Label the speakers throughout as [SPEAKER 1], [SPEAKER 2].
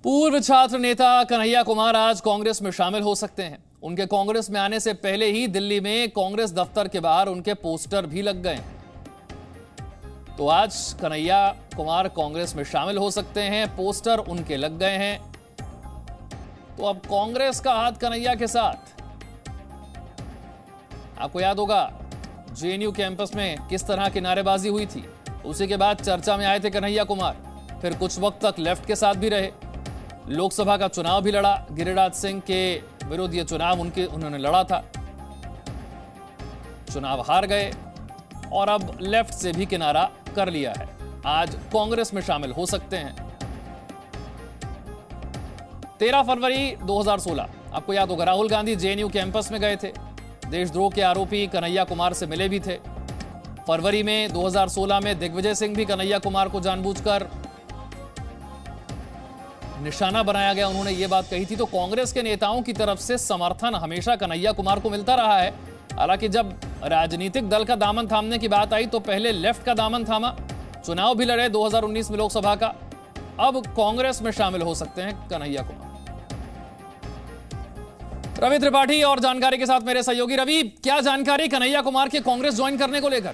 [SPEAKER 1] पूर्व छात्र नेता कन्हैया कुमार आज कांग्रेस में शामिल हो सकते हैं। उनके कांग्रेस में आने से पहले ही दिल्ली में कांग्रेस दफ्तर के बाहर उनके पोस्टर भी लग गए हैं। तो आज कन्हैया कुमार कांग्रेस में शामिल हो सकते हैं, पोस्टर उनके लग गए हैं। तो अब कांग्रेस का हाथ कन्हैया के साथ। आपको याद होगा जेएनयू कैंपस में किस तरह की नारेबाजी हुई थी। उसी के बाद चर्चा में आए थे कन्हैया कुमार। फिर कुछ वक्त तक लेफ्ट के साथ भी रहे। लोकसभा का चुनाव भी लड़ा। गिरिराज सिंह के विरुद्ध ये चुनाव उन्होंने लड़ा था, चुनाव हार गए और अब लेफ्ट से भी किनारा कर लिया है। आज कांग्रेस में शामिल हो सकते हैं। 13 फरवरी 2016, आपको याद होगा, राहुल गांधी जेएनयू कैंपस में गए थे। देशद्रोह के आरोपी कन्हैया कुमार से मिले भी थे। फरवरी में 2016 में दिग्विजय सिंह भी कन्हैया कुमार को जानबूझकर निशाना बनाया गया, उन्होंने ये बात कही थी। तो कांग्रेस के नेताओं की तरफ से समर्थन हमेशा कन्हैया कुमार को मिलता रहा है। हालांकि जब राजनीतिक दल का दामन थामने की बात आई तो पहले लेफ्ट का दामन थामा, चुनाव भी लड़े 2019 में लोकसभा का। अब कांग्रेस में शामिल हो सकते हैं कन्हैया कुमार। रवि त्रिपाठी और जानकारी के साथ मेरे सहयोगी। रवि, क्या जानकारी कन्हैया कुमार के कांग्रेस ज्वाइन करने को लेकर?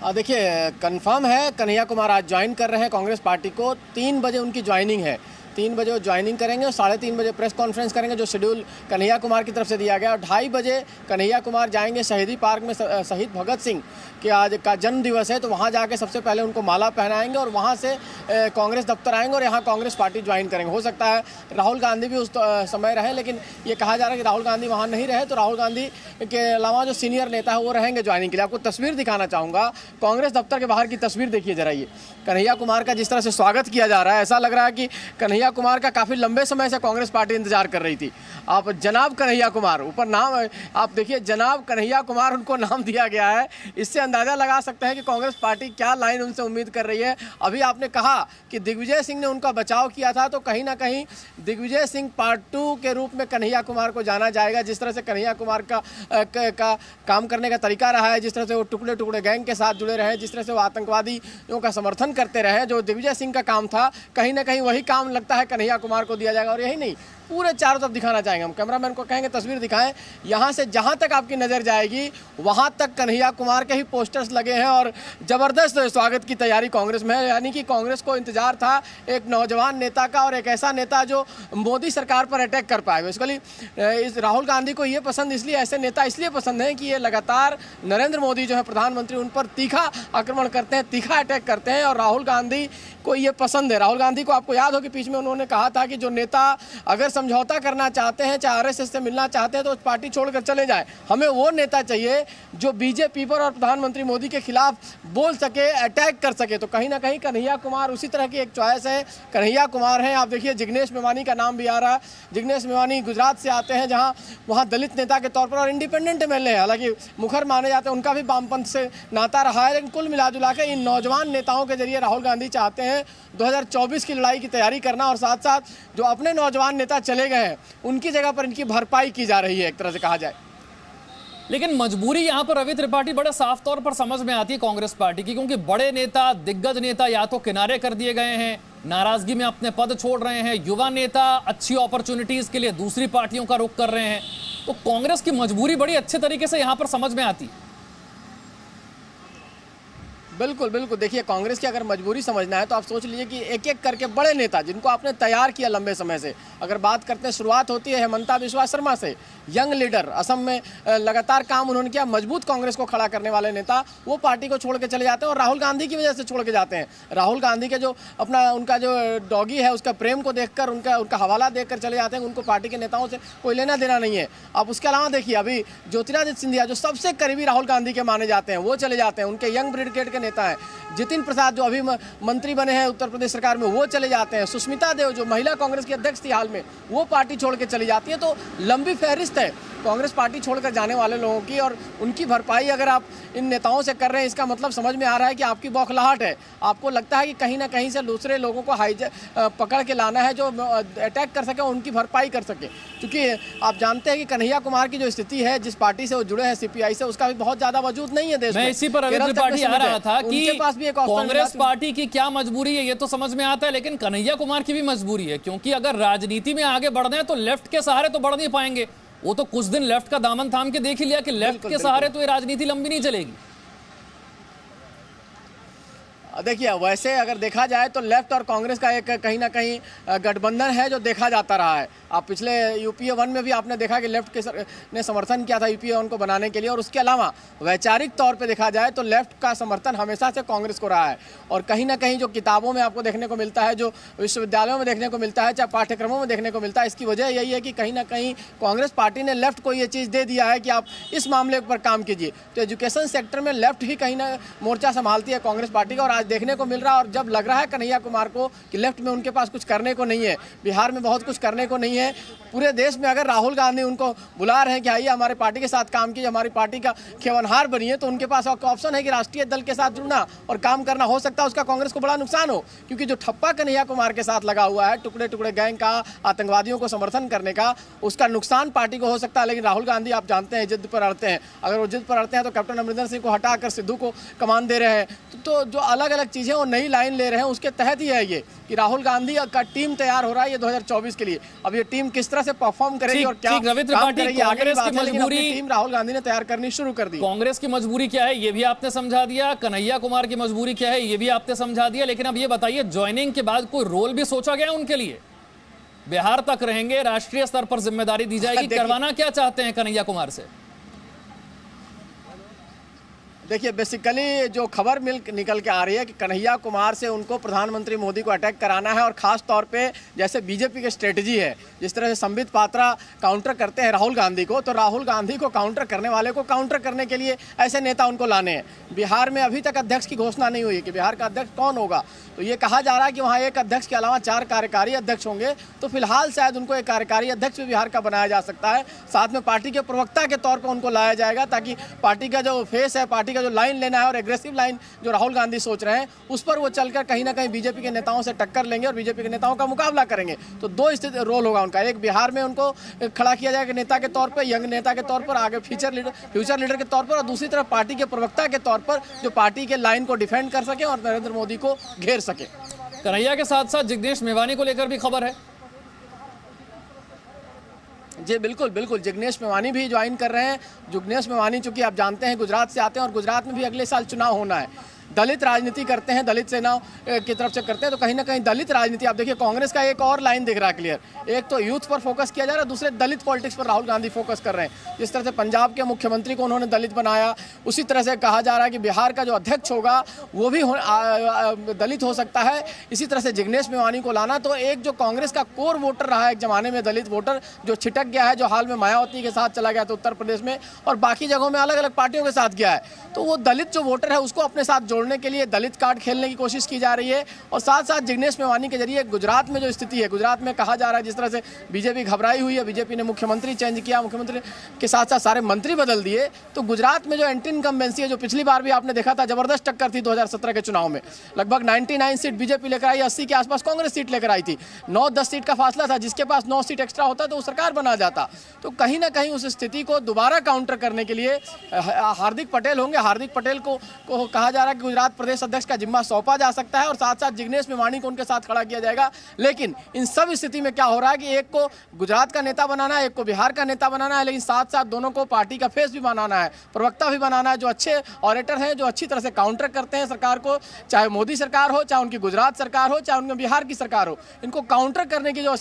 [SPEAKER 2] देखिए, कंफर्म है कन्हैया कुमार आज ज्वाइन कर रहे हैं कांग्रेस पार्टी को। 3 बजे उनकी ज्वाइनिंग है। 3 बजे वो ज्वाइनिंग करेंगे और 3:30 बजे प्रेस कॉन्फ्रेंस करेंगे, जो शेड्यूल कन्हैया कुमार की तरफ से दिया गया। और 2:30 बजे कन्हैया कुमार जाएंगे शहीदी पार्क में। शहीद भगत सिंह के आज का जन्म दिवस है, तो वहाँ जाके सबसे पहले उनको माला पहनाएंगे और वहाँ से कांग्रेस दफ्तर आएंगे और यहाँ कांग्रेस पार्टी ज्वाइन करेंगे। हो सकता है राहुल गांधी भी उस समय रहे, लेकिन ये कहा जा रहा है कि राहुल गांधी वहाँ नहीं रहे, तो राहुल गांधी के अलावा जो सीनियर नेता है वो रहेंगे ज्वाइनिंग के लिए। आपको तस्वीर दिखाना चाहूँगा, कांग्रेस दफ्तर के बाहर की तस्वीर देखिए जरा। ये कन्हैया कुमार का जिस तरह से स्वागत किया जा रहा है, ऐसा लग रहा है कि कन्हैया कुमार का काफ़ी लंबे समय से कांग्रेस पार्टी इंतजार कर रही थी। आप जनाब कन्हैया कुमार, ऊपर नाम आप देखिए, जनाब कन्हैया कुमार उनको नाम दिया गया है। इससे अंदाजा लगा सकते हैं कि कांग्रेस पार्टी क्या लाइन उनसे उम्मीद कर रही है। अभी आपने कहा कि दिग्विजय सिंह ने उनका बचाव किया था, तो कहीं ना कहीं दिग्विजय सिंह पार्ट 2 के रूप में कन्हैया कुमार को जाना जाएगा। जिस तरह से कन्हैया कुमार का काम करने का तरीका रहा है, जिस तरह से वो टुकड़े टुकड़े गैंग के साथ जुड़े रहे, जिस तरह से वो आतंकवादियों का समर्थन करते रहे, जो दिग्विजय सिंह का काम था, कहीं ना कहीं वही काम लगता है कन्हैया कुमार को दिया जाएगा। और यही नहीं, पूरे चारों तरफ दिखाना चाहेंगे हम। कैमरामैन को कहेंगे तस्वीर दिखाएं। यहाँ से जहाँ तक आपकी नज़र जाएगी वहाँ तक कन्हैया कुमार के ही पोस्टर्स लगे हैं और ज़बरदस्त स्वागत की तैयारी कांग्रेस में है। यानी कि कांग्रेस को इंतजार था एक नौजवान नेता का और एक ऐसा नेता जो मोदी सरकार पर अटैक कर पाए। बेसिकली इस राहुल गांधी को ये पसंद, इसलिए ऐसे नेता इसलिए पसंद हैं कि ये लगातार नरेंद्र मोदी जो है प्रधानमंत्री, उन पर तीखा आक्रमण करते हैं, तीखा अटैक करते हैं और राहुल गांधी को ये पसंद है। राहुल गांधी को आपको याद हो कि बीच में उन्होंने कहा था कि जो नेता अगर समझौता करना चाहते हैं, चाहे आरएसएस से मिलना चाहते हैं, तो पार्टी छोड़कर चले जाए। हमें वो नेता चाहिए जो बीजेपी पर और प्रधानमंत्री मोदी के खिलाफ बोल सके, अटैक कर सके। तो कहीं ना कहीं कन्हैया कुमार उसी तरह की एक चॉइस है। कन्हैया कुमार हैं। आप देखिए, जिग्नेश मेवानी का नाम भी आ रहा है। जिग्नेश मेवानी गुजरात से आते हैं, जहाँ वहाँ दलित नेता के तौर पर और इंडिपेंडेंट एमएलए हैं, हालांकि मुखर माने जाते हैं, उनका भी वामपंथ से नाता रहा है। लेकिन कुल मिलाजुला के इन नौजवान नेताओं के जरिए राहुल गांधी चाहते हैं 2024 की लड़ाई की तैयारी करना और साथ साथ जो अपने नौजवान नेता चले गए हैं उनकी जगह पर इनकी भरपाई की जा रही है, एक तरह से कहा जाए।
[SPEAKER 1] लेकिन मजबूरी यहां पर रवि त्रिपाठी बड़े साफ तौर पर समझ में आती है कांग्रेस पार्टी की, क्योंकि बड़े नेता, दिग्गज नेता या तो किनारे कर दिए गए हैं, नाराजगी में अपने पद छोड़ रहे हैं, युवा नेता अच्छी अपॉर्चुनिटीज के लिए दूसरी पार्टियों का रुख कर रहे हैं। तो कांग्रेस की मजबूरी बड़ी अच्छे तरीके से यहां पर समझ में आती।
[SPEAKER 2] बिल्कुल बिल्कुल। देखिए, कांग्रेस की अगर मजबूरी समझना है तो आप सोच लीजिए कि एक एक करके बड़े नेता जिनको आपने तैयार किया लंबे समय से, अगर बात करते हैं, शुरुआत होती है हेमंता बिस्वा शर्मा से, यंग लीडर, असम में लगातार काम उन्होंने किया, मजबूत कांग्रेस को खड़ा करने वाले नेता, वो पार्टी को छोड़ के चले जाते हैं और राहुल गांधी की वजह से छोड़ के जाते हैं। राहुल गांधी के जो अपना उनका जो डॉगी है उसका प्रेम को देखकर, उनका हवाला देखकर चले जाते हैं। उनको पार्टी के नेताओं से कोई लेना देना नहीं है। आप उसके अलावा देखिए, अभी ज्योतिरादित्य सिंधिया जो सबसे करीबी राहुल गांधी के माने जाते हैं, वो चले जाते हैं। उनके यंग ब्रिगेड के नेता हैं। जितिन प्रसाद जो अभी मंत्री बने हैं उत्तर प्रदेश सरकार में, वो चले जाते हैं। सुष्मिता देव जो महिला कांग्रेस की अध्यक्ष थी हाल में, वो पार्टी छोड़ के चली जाती है। तो लंबी फहरिस्त है कांग्रेस पार्टी छोड़कर जाने वाले लोगों की, और उनकी भरपाई अगर आप इन नेताओं से कर रहे हैं, इसका मतलब समझ में आ रहा है कि आपकी बौखलाहट है। आपको लगता है कि कहीं ना कहीं से दूसरे लोगों को पकड़ के लाना है जो अटैक कर सके, उनकी भरपाई कर सके। क्योंकि आप जानते हैं कि कन्हैया कुमार की जो स्थिति है, जिस पार्टी से वो जुड़े हैं, सीपीआई से, उसका भी बहुत ज़्यादा वजूद नहीं है देश में।
[SPEAKER 1] मैं इसी पर रवि त्रिपाठी आ रहा था कहा कि
[SPEAKER 2] उनके पास भी एक ऑप्शन
[SPEAKER 1] कांग्रेस पार्टी की क्या मजबूरी है ये तो समझ में आता है, लेकिन कन्हैया कुमार की भी मजबूरी है, क्योंकि अगर राजनीति में आगे बढ़ना है तो लेफ्ट के सहारे तो बढ़ नहीं पाएंगे। वो तो कुछ दिन लेफ्ट का दामन थाम के देख ही लिया कि लेफ्ट के सहारे तो ये राजनीति लंबी नहीं चलेगी।
[SPEAKER 2] देखिए, वैसे अगर देखा जाए तो लेफ्ट और कांग्रेस का एक कहीं ना कहीं गठबंधन है जो देखा जाता रहा है। आप पिछले यूपीए 1 में भी आपने देखा कि लेफ्ट ने समर्थन किया था यूपीए 1 को बनाने के लिए, और उसके अलावा वैचारिक तौर पे देखा जाए तो लेफ्ट का समर्थन हमेशा से कांग्रेस को रहा है। और कहीं ना कहीं जो किताबों में आपको देखने को मिलता है, जो विश्वविद्यालयों में देखने को मिलता है, चाहे पाठ्यक्रमों में देखने को मिलता है, इसकी वजह यही है कि कहीं ना कहीं कांग्रेस पार्टी ने लेफ्ट को ये चीज़ दे दिया है कि आप इस मामले पर काम कीजिए। तो एजुकेशन सेक्टर में लेफ्ट ही कहीं ना मोर्चा संभालती है कांग्रेस पार्टी का, और आज देखने को मिल रहा है। और जब लग रहा है कन्हैया कुमार को कि लेफ्ट में उनके पास कुछ करने को नहीं है, बिहार में बहुत कुछ करने को नहीं है, पूरे देश में अगर राहुल गांधी उनको बुला रहे हैं कि आइए हमारे पार्टी के साथ काम कीजिए, हमारी पार्टी का खेवनहार बनिए, तो उनके पास ऑप्शन है कि राष्ट्रीय दल के साथ जुड़ना और काम करना। हो सकता है उसका कांग्रेस को बड़ा नुकसान हो, क्योंकि जो ठप्पा कन्हैया कुमार के साथ लगा हुआ है टुकड़े टुकड़े गैंग का, आतंकवादियों को समर्थन करने का, उसका नुकसान पार्टी को हो सकता है। लेकिन राहुल गांधी आप जानते हैं जिद पर अड़ते हैं, अगर वो जिद पर अड़ते हैं तो कैप्टन अमरिंदर सिंह को हटाकर सिद्धू को कमान दे रहे हैं। तो जो अलग अलग चीज़ें वो नई लाइन ले रहे हैं, उसके तहत ही है ये कि राहुल गांधी का टीम तैयार हो रहा है ये 2024 के लिए। अब ये टीम किस तरह से परफॉर्म करेगी और क्या काम करेगी आगे की बात है, लेकिन अपनी टीम राहुल गांधी ने तैयार करनी शुरू कर दी।
[SPEAKER 1] कांग्रेस की मजबूरी क्या है ये भी आपने समझा दिया, कन्हैया कुमार की मजबूरी क्या है ये भी आपने समझा दिया, लेकिन अब ये बताइए ज्वाइनिंग के बाद कोई रोल भी सोचा गया उनके लिए? बिहार तक रहेंगे, राष्ट्रीय स्तर पर जिम्मेदारी दी जाएगी, करवाना क्या चाहते हैं कन्हैया कुमार से?
[SPEAKER 2] देखिए, बेसिकली जो खबर निकल के आ रही है कि कन्हैया कुमार से उनको प्रधानमंत्री मोदी को अटैक कराना है, और खास तौर पे जैसे बीजेपी की स्ट्रेटजी है, जिस तरह से संबित पात्रा काउंटर करते हैं राहुल गांधी को, तो राहुल गांधी को काउंटर करने वाले को काउंटर करने के लिए ऐसे नेता उनको लाने हैं। बिहार में अभी तक अध्यक्ष की घोषणा नहीं हुई है कि बिहार का अध्यक्ष कौन होगा, तो ये कहा जा रहा है कि वहाँ एक अध्यक्ष के अलावा 4 कार्यकारी अध्यक्ष होंगे, तो फिलहाल शायद उनको एक कार्यकारी अध्यक्ष भी बिहार का बनाया जा सकता है। साथ में पार्टी के प्रवक्ता के तौर पर उनको लाया जाएगा, ताकि पार्टी का जो फेस है, पार्टी का जो लाइन लेना है और एग्रेसिव लाइन जो राहुल गांधी सोच रहे हैं, उस पर वो चलकर कहीं ना कहीं बीजेपी के नेताओं से टक्कर लेंगे और बीजेपी के नेताओं का मुकाबला करेंगे। तो 2 स्थिति रोल होगा उनका, एक बिहार में उनको खड़ा किया जाएगा नेता के तौर पर, यंग नेता के तौर पर, आगे फ्यूचर लीडर के तौर पर, और दूसरी तरफ पार्टी के प्रवक्ता के तौर पर जो पार्टी के लाइन को डिफेंड कर सके और नरेंद्र मोदी को घेर सके।
[SPEAKER 1] कन्हैया के साथ साथ जिग्नेश मेवानी को लेकर भी खबर है।
[SPEAKER 2] जी बिल्कुल बिल्कुल, जिग्नेश मेवानी भी ज्वाइन कर रहे हैं। जिग्नेश मेवानी चूंकि आप जानते हैं गुजरात से आते हैं, और गुजरात में भी अगले साल चुनाव होना है। दलित राजनीति करते हैं, दलित सेना की तरफ से करते हैं, तो कहीं ना कहीं दलित राजनीति आप देखिए कांग्रेस का एक और लाइन दिख रहा है क्लियर, एक तो यूथ पर फोकस किया जा रहा है, दूसरे दलित पॉलिटिक्स पर राहुल गांधी फोकस कर रहे हैं। जिस तरह से पंजाब के मुख्यमंत्री को उन्होंने दलित बनाया, उसी तरह से कहा जा रहा है कि बिहार का जो अध्यक्ष होगा वो भी दलित हो सकता है। इसी तरह से जिग्नेश मेवानी को लाना, तो एक जो कांग्रेस का कोर वोटर रहा है एक जमाने में, दलित वोटर जो छिटक गया है, जो हाल में मायावती के साथ चला गया था उत्तर प्रदेश में, और बाकी जगहों में अलग अलग पार्टियों के साथ गया है, तो वो दलित जो वोटर है उसको अपने साथ जोड़ने के लिए दलित कार्ड खेलने की कोशिश की जा रही है। और साथ साथ जिग्नेश मेवानी के जरिए गुजरात में जो स्थिति है, गुजरात में कहा जा रहा है जिस तरह से बीजेपी घबराई हुई है, बीजेपी ने मुख्यमंत्री चेंज किया, मुख्यमंत्री के साथ साथ सारे मंत्री बदल दिए, तो गुजरात में जो एंटी इनकम्बेंसी है, जो पिछली बार भी आपने देखा था जबरदस्त टक्कर थी 2017 के चुनाव में, लगभग 99 सीट बीजेपी लेकर आई, 80 के आसपास कांग्रेस सीट लेकर आई थी, 9-10 सीट का फासला था, जिसके पास 9 सीट एक्स्ट्रा होता तो वो सरकार बना जाता। तो कहीं ना कहीं उस स्थिति को दोबारा काउंटर करने के लिए हार्दिक पटेल होंगे। हार्दिक पटेल को कहा जा रहा है कि गुजरात प्रदेश अध्यक्ष का जिम्मा सौंपा जा सकता है, और साथ साथ जिग्नेश मेवानी को उनके साथ खड़ा किया जाएगा। लेकिन इन सब स्थिति में क्या हो रहा है कि एक को गुजरात का नेता बनाना है, एक को बिहार का नेता बनाना है, लेकिन साथ साथ दोनों को पार्टी का फेस भी बनाना है, प्रवक्ता भी बनाना है, जो अच्छे ऑरेटर हैं, जो अच्छी तरह से काउंटर करते हैं सरकार को, चाहे मोदी सरकार हो, चाहे उनकी गुजरात सरकार हो, चाहे उनकी बिहार की सरकार हो, इनको काउंटर करने की जो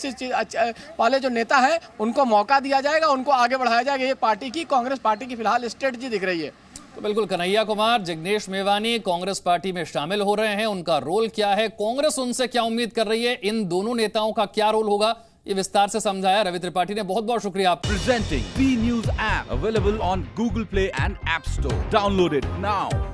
[SPEAKER 2] वाले जो नेता हैं उनको मौका दिया जाएगा, उनको आगे बढ़ाया जाएगा। ये पार्टी की, कांग्रेस पार्टी की फिलहाल स्ट्रेटजी दिख रही है।
[SPEAKER 1] तो बिल्कुल, कन्हैया कुमार, जिग्नेश मेवानी कांग्रेस पार्टी में शामिल हो रहे हैं, उनका रोल क्या है, कांग्रेस उनसे क्या उम्मीद कर रही है, इन दोनों नेताओं का क्या रोल होगा, ये विस्तार से समझाया रवि त्रिपाठी ने। बहुत बहुत शुक्रिया।
[SPEAKER 3] Presenting B News app available on Google Play and App Store. Download it now.